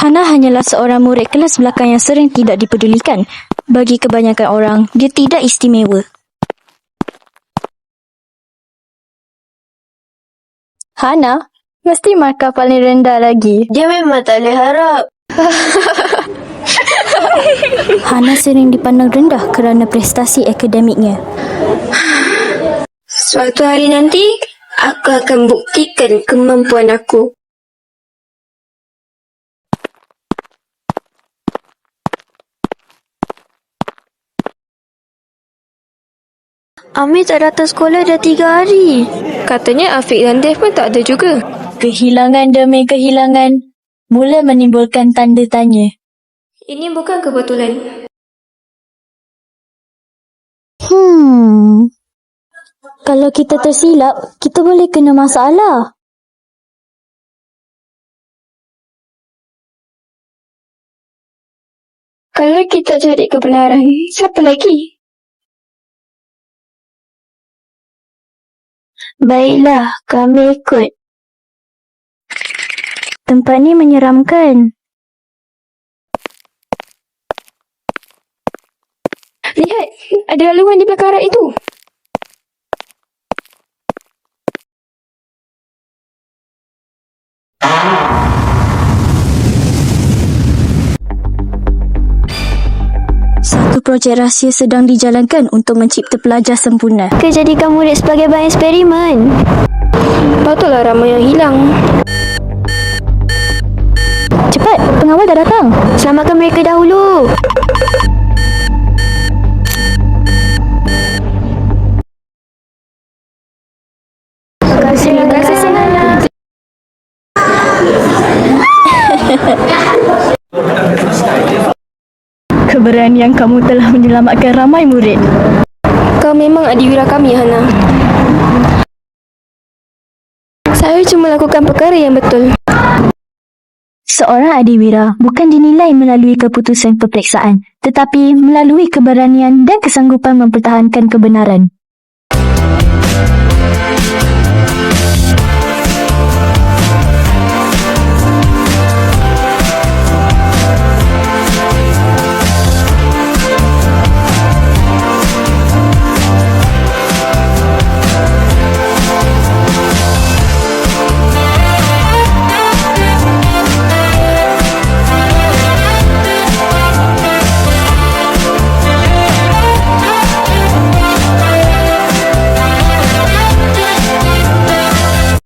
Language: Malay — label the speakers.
Speaker 1: Hana hanyalah seorang murid kelas belakang yang sering tidak dipedulikan. Bagi kebanyakan orang, dia tidak istimewa. Hana, mesti markah paling rendah lagi.
Speaker 2: Dia memang tak boleh harap.
Speaker 1: Hana sering dipandang rendah kerana prestasi akademiknya.
Speaker 2: Suatu hari nanti, aku akan buktikan kemampuan aku. Amir tak datang sekolah dah 3 hari. Katanya Afiq dan Dev pun tak ada juga.
Speaker 1: Kehilangan demi kehilangan mula menimbulkan tanda tanya.
Speaker 2: Ini bukan kebetulan.
Speaker 1: Kalau kita tersilap, kita boleh kena masalah.
Speaker 2: Kalau kita cari kebenaran, siapa lagi? Baiklah, kami ikut.
Speaker 1: Tempat ni menyeramkan.
Speaker 2: Lihat, ada laluan di belakang arah itu.
Speaker 1: Satu projek rahsia sedang dijalankan untuk mencipta pelajar sempurna.
Speaker 2: Jadikan murid sebagai bahan eksperimen. Patutlah ramai yang hilang.
Speaker 1: Cepat, pengawal dah datang.
Speaker 2: Selamatkan mereka dahulu. Terima kasih, Sinana.
Speaker 1: Keberanian kamu telah menyelamatkan ramai murid.
Speaker 2: Kau memang adiwira kami, Hana. Saya cuma lakukan perkara yang betul.
Speaker 1: Seorang adiwira bukan dinilai melalui keputusan peperiksaan, tetapi melalui keberanian dan kesanggupan mempertahankan kebenaran.